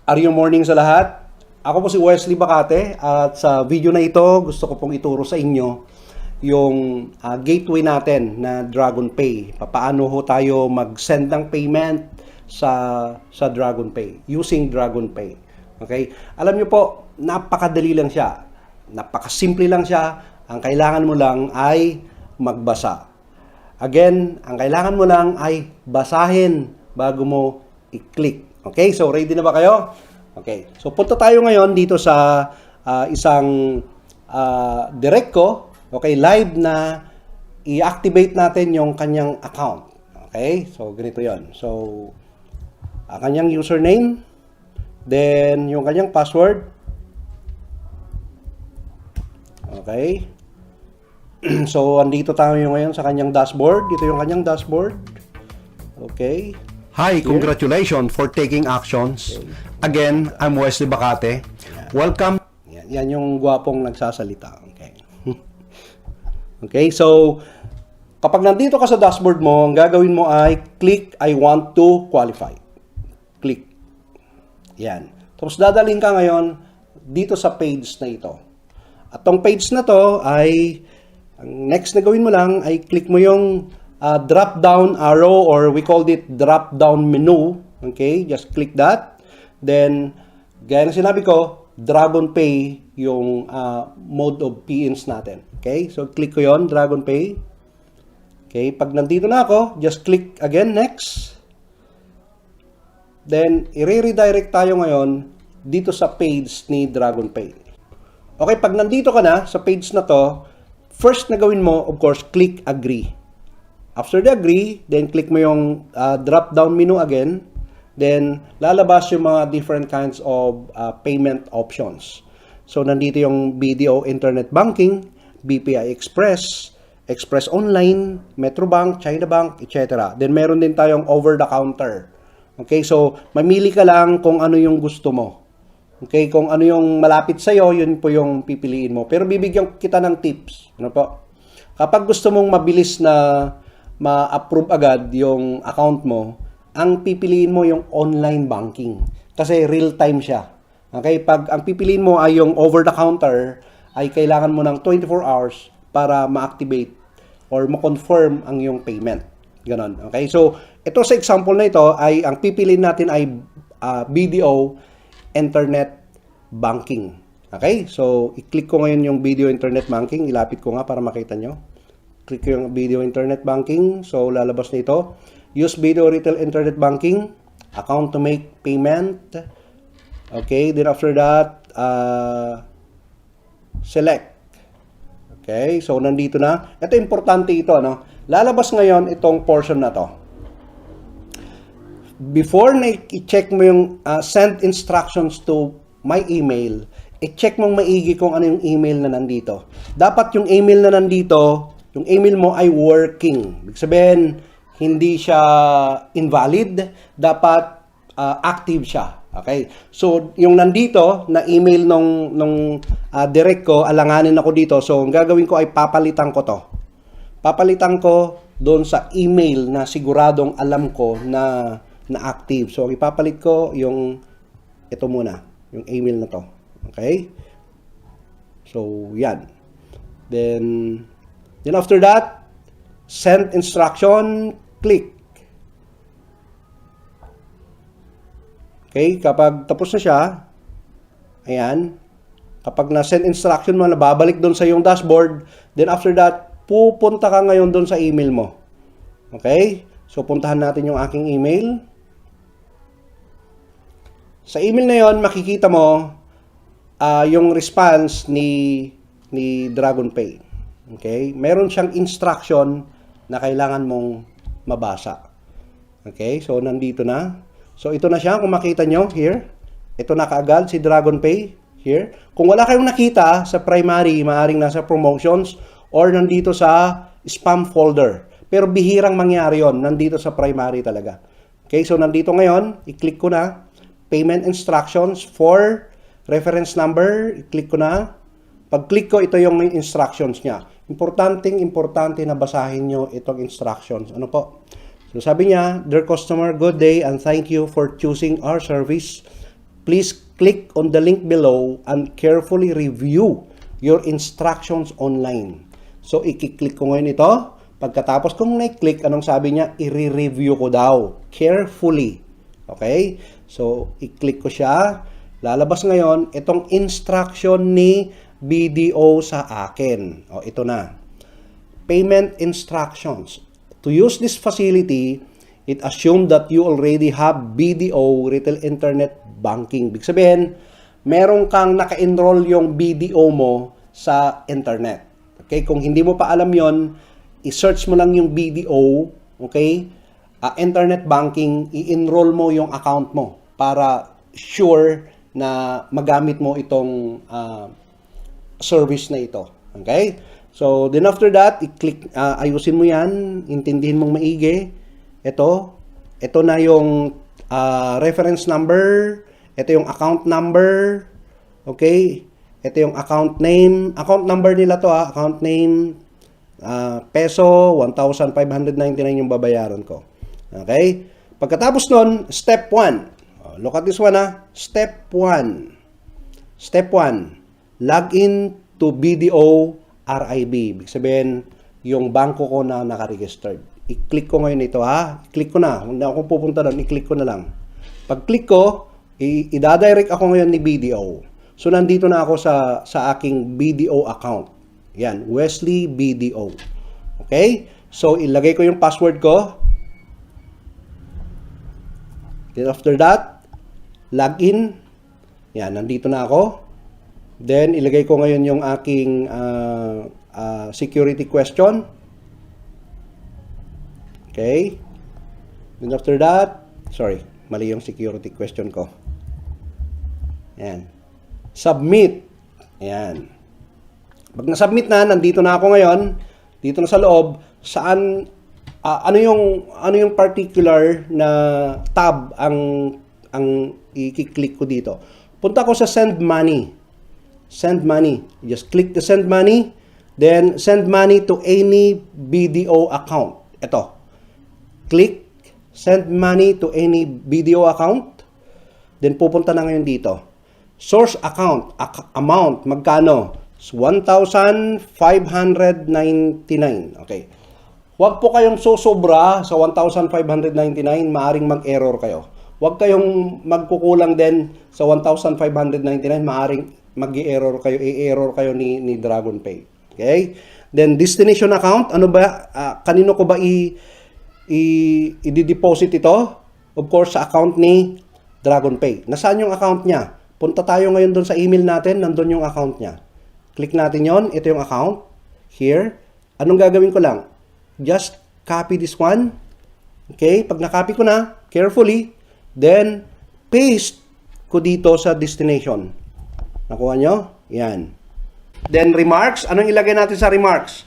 Are you morning sa lahat? Ako po si Wesley Bacate at sa video na ito gusto ko pong ituro sa inyo yung gateway natin na Dragon Pay. Paano ho tayo mag-send ng payment sa Dragon Pay using Dragon Pay. Okay? Alam niyo po, napakadali lang siya. Napakasimple lang siya. Ang kailangan mo lang ay magbasa. Again, ang kailangan mo lang ay basahin bago mo i-click. Okay, so ready na ba kayo? Okay, so punta tayo ngayon dito sa isang direct ko. Okay, live na i-activate natin yung kanyang account. Okay, so ganito yon. So, kanyang username, then yung kanyang password. Okay. So, andito tayo ngayon sa kanyang dashboard. Dito yung kanyang dashboard. Okay. Hi, congratulations for taking actions. Again, I'm Wesley Bacate. Welcome. Yan yung gwapong nagsasalita. Okay. Okay, so kapag nandito ka sa dashboard mo, ang gagawin mo ay click I want to qualify. Click. Yan. Tapos dadalhin ka ngayon dito sa page na ito. At tong page na to ay ang next na gawin mo lang ay click mo yung drop down arrow, or we called it drop down menu. Okay, just click that. Then gaya ng sinabi ko, Dragon Pay yung mode of pay-ins natin. Okay, so click ko yon, Dragon Pay. Okay, pag nandito na ako, just click again next. Then i-redirect tayo ngayon dito sa page ni Dragon Pay. Okay, pag nandito ka na sa page na to, first na gawin mo, of course, click agree. After the agree, then click mo yung drop-down menu again. Then, lalabas yung mga different kinds of payment options. So, nandito yung BDO Internet Banking, BPI Express, Express Online, Metrobank, China Bank, etc. Then, meron din tayong over-the-counter. Okay, so, mamili ka lang kung ano yung gusto mo. Okay, kung ano yung malapit sa'yo, yun po yung pipiliin mo. Pero bibigyan kita ng tips. Ano po? Kapag gusto mong mabilis na ma-approve agad yung account mo, ang pipiliin mo yung online banking. Kasi real-time siya. Okay? Pag ang pipiliin mo ay yung over-the-counter, ay kailangan mo ng 24 hours para ma-activate or ma-confirm ang yung payment. Ganon. Okay? So, ito sa example na ito, ay ang pipiliin natin ay BDO Internet Banking. Okay? So, i-click ko ngayon yung BDO Internet Banking. Ilapit ko nga para makita nyo. Click yung BDO Internet Banking. So, lalabas na ito. Use BDO Retail Internet Banking. Account to make payment. Okay. Then after that, select. Okay. So, nandito na. Ito, importante ito. No? Lalabas ngayon itong portion na to. Before na i-check mo yung send instructions to my email, i-check mong maigi kung ano yung email na nandito. Dapat yung email na nandito, yung email mo ay working. Ibig sabihin, hindi siya invalid. Dapat active siya. Okay? So, yung nandito na email nung direct ko, alanganin ako dito. So, ang gagawin ko ay papalitan ko to. Papalitan ko doon sa email na siguradong alam ko na active. So, ipapalit ko yung ito muna. Yung email na to. Okay? So, yan. Then after that, send instruction, click. Okay, kapag tapos na siya, ayan, kapag na-send instruction mo, nababalik doon sa iyong dashboard, then after that, pupunta ka ngayon doon sa email mo. Okay? So, puntahan natin yung aking email. Sa email na yon, makikita mo yung response ni Dragon Pay. Okay? Meron siyang instruction na kailangan mong mabasa. Okay? So, nandito na. So, ito na siya. Kung makita nyo, here. Ito na kaagad si Dragon Pay. Here. Kung wala kayong nakita sa primary, maaaring nasa promotions or nandito sa spam folder. Pero bihirang mangyari yon. Nandito sa primary talaga. Okay? So, nandito ngayon. I-click ko na. Payment instructions for reference number. I-click ko na. Pag-click ko, ito yung instructions niya. Importante na basahin nyo itong instructions. Ano po? So sabi niya, dear customer, good day and thank you for choosing our service. please click on the link below and carefully review your instructions online. So, i-click ko ngayon ito. Pagkatapos kong na-click, anong sabi niya? I-review ko daw. Carefully. Okay? So, i-click ko siya. Lalabas ngayon, itong instruction ni BDO sa akin. O, ito na. Payment instructions. To use this facility, it assumed that you already have BDO, Retail Internet Banking. Big sabihin, meron kang naka-enroll yung BDO mo sa internet. Okay? Kung hindi mo pa alam yon, i-search mo lang yung BDO, okay? Internet banking, i-enroll mo yung account mo para sure na magamit mo itong service na ito. Okay? So, then after that, i-click, ayusin mo yan, intindihin mong maigi. Ito na yung reference number, ito yung account number, okay? Ito yung account name, account number nila to account name, peso, 1,599 yung babayaran ko. Okay? Pagkatapos nun, step 1. Look at this one Step 1. Step 1. Log in to BDO RIB. Ibig sabihin, yung bangko ko na nakaregistered. I-click ko ngayon ito I-click ko na. Hindi ako pupunta doon. I-click ko na lang. Pag-click ko, i-dadirect ako ngayon ni BDO. So, nandito na ako sa aking BDO account. Yan, Wesley BDO. Okay? So, ilagay ko yung password ko. Then, after that, log in. Yan, nandito na ako. Then, ilagay ko ngayon yung aking security question. Okay? Then, after that, sorry, mali yung security question ko. Yan. Submit. Ayan. Pag na-submit na, nandito na ako ngayon, dito na sa loob, saan, ano yung particular na tab ang i-click ko dito. Punta ko sa send money. Send money. Just click the send money, then send money to any BDO account. Ito. Click send money to any BDO account. Then pupunta na ngayon dito. Source account, amount, magkano? 1,599. Okay. Huwag po kayong susobra sa 1,599, maaring mag-error kayo. Huwag kayong magkukulang din sa 1,599, maaring mag-error kayo, i-error kayo ni DragonPay. Okay? Then destination account, ano ba, kanino ko ba i-deposit ito? Of course, sa account ni DragonPay. Nasaan yung account niya? Punta tayo ngayon doon sa email natin, nandun yung account niya. Click natin yon, ito yung account. Here. Anong gagawin ko lang? Just copy this one. Okay, pag na-copy ko na, carefully, then paste ko dito sa destination. Nakuha nyo? Yan. Then remarks, anong ilagay natin sa remarks?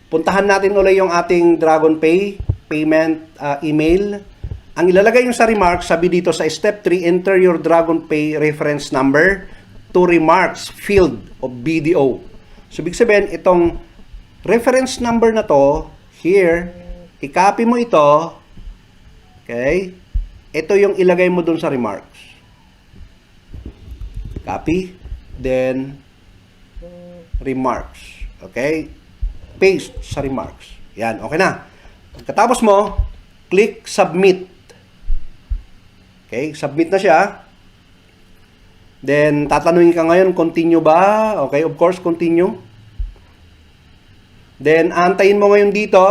Puntahan natin ulit yung ating DragonPay payment email. Ang ilalagay nyo sa remarks, sabi dito sa step 3, enter your DragonPay reference number to remarks field of BDO. So, ibig sabihin, itong reference number na to, here, i-copy mo ito, okay? Ito yung ilagay mo dun sa remarks. Copy, then, remarks. Okay? Paste sa remarks. Yan, okay na. Pagkatapos mo, click submit. Okay, submit na siya. Then, tatanungin ka ngayon, continue ba? Okay, of course, continue. Then, antayin mo ngayon dito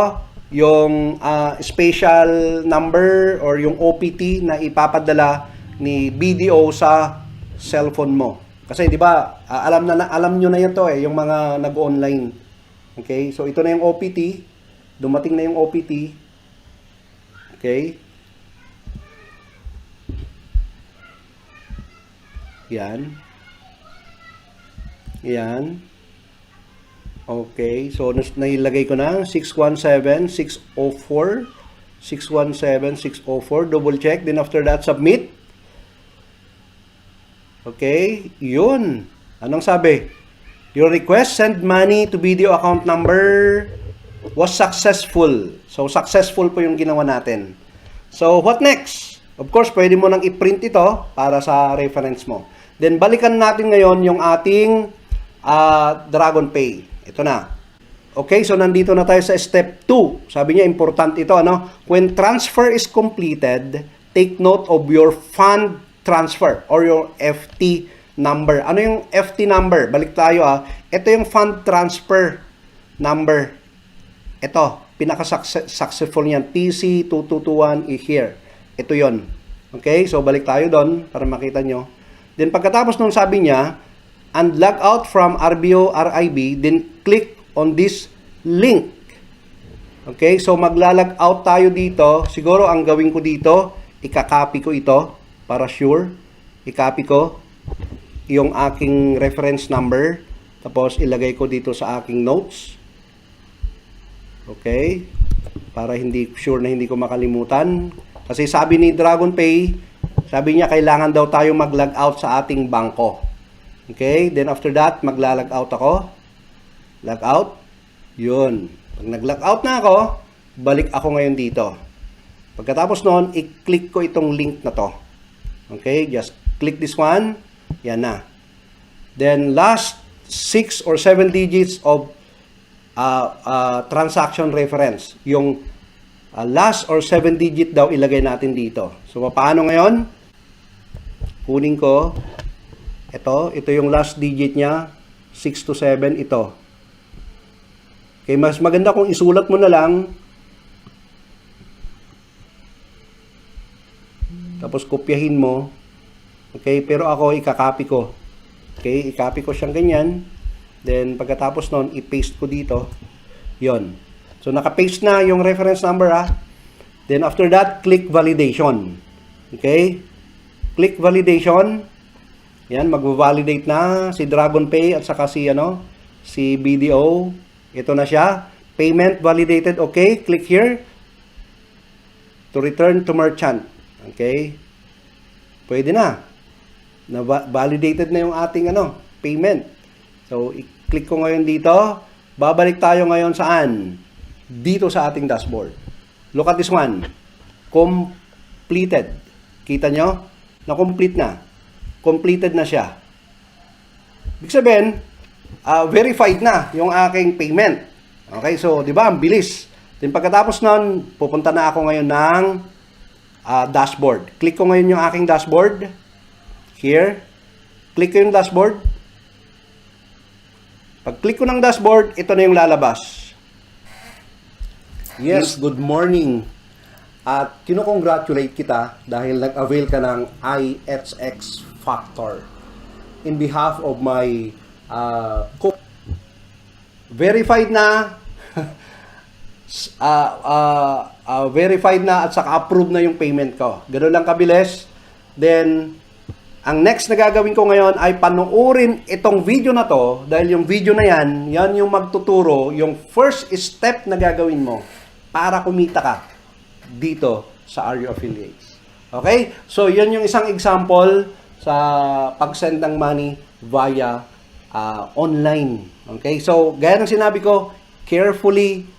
yung special number or yung OPT na ipapadala ni BDO sa cellphone mo. Kasi, di ba, alam nyo na yan to yung mga nag-online. Okay, so ito na yung OPT. Dumating na yung OPT. Okay. Yan. Yan. Okay. So, nailagay ko na 617-604. 617-604. Double check. Then after that, submit. Okay. Yun. Anong sabi? Your request, send money to BDO account number was successful. So, successful po yung ginawa natin. So, what next? Of course, pwede mo nang i-print ito para sa reference mo. Then, balikan natin ngayon yung ating DragonPay. Ito na. Okay, so nandito na tayo sa step 2. Sabi niya, important ito, ano? When transfer is completed, take note of your fund transfer or your FT number. Ano yung FT number? Balik tayo Ito yung fund transfer number. Ito, pinaka-successful niyan. TC2221 here. Ito yon. Okay, so balik tayo doon para makita nyo. Then pagkatapos nung sabi niya, and log out from RBO RIB, then click on this link. Okay, so maglalag out tayo dito. Siguro ang gawin ko dito, ikakopy ko ito para sure. I-copy ko yung aking reference number. Tapos ilagay ko dito sa aking notes. Okay? Para sure na hindi ko makalimutan. Kasi sabi ni DragonPay, sabi niya kailangan daw tayo mag-log out sa ating bangko. Okay? Then after that, magla-log out ako. Log out. Yun. Pag nag-log out na ako, balik ako ngayon dito. Pagkatapos noon, i-click ko itong link na to. Okay? Just click this one. Yan na. Then last 6 or 7 digits of transaction reference. Yung last or 7 digit daw ilagay natin dito. So, paano ngayon? Kunin ko. Ito yung last digit niya. 6 to 7, ito. Okay, mas maganda kung isulat mo na lang. Tapos, kopyahin mo. Okay, pero ako, ikakopy ko. Okay, i-copy ko siyang ganyan. Then, pagkatapos nun, i-paste ko dito. Yon. So, naka-paste na yung reference number, Then, after that, click validation. Okay? Click validation. Yan, mag-validate na si DragonPay at saka si BDO. Ito na siya. Payment validated. Okay, click here. To return to merchant. Okay? Pwede na. Na-validated na yung ating payment. So, i-click ko ngayon dito. Babalik tayo ngayon saan? Dito sa ating dashboard. Look at this one. Completed. Kita nyo? Na-complete na. Completed na siya. Ibig sabihin, verified na yung aking payment. Okay, so, di ba? Ang bilis. Then, pagkatapos nun, pupunta na ako ngayon ng dashboard. Click ko ngayon yung aking dashboard. Here. Click ko yung dashboard. Pag click ko ng dashboard, ito na yung lalabas. Yes, good morning. At kino-congratulate kita dahil nag-avail ka ng IHX Factor. In behalf of my verified na verified na at saka approved na yung payment ko. Ganoon lang kabilis. Then, ang next na gagawin ko ngayon ay panoorin itong video na to dahil yung video na yan yung magtuturo, yung first step na gagawin mo para kumita ka dito sa RU Affiliates. Okay? So, yan yung isang example sa pag-send ng money via online. Okay? So, gaya ng sinabi ko, carefully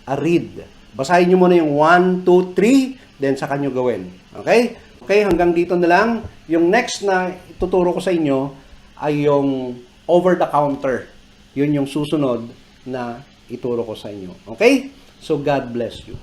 read. Basahin nyo muna yung 1, 2, 3, then saka nyo gawin. Okay? Okay, hanggang dito na lang. Yung next na ituturo ko sa inyo ay yung over-the-counter. Yun yung susunod na ituro ko sa inyo. Okay? So, God bless you.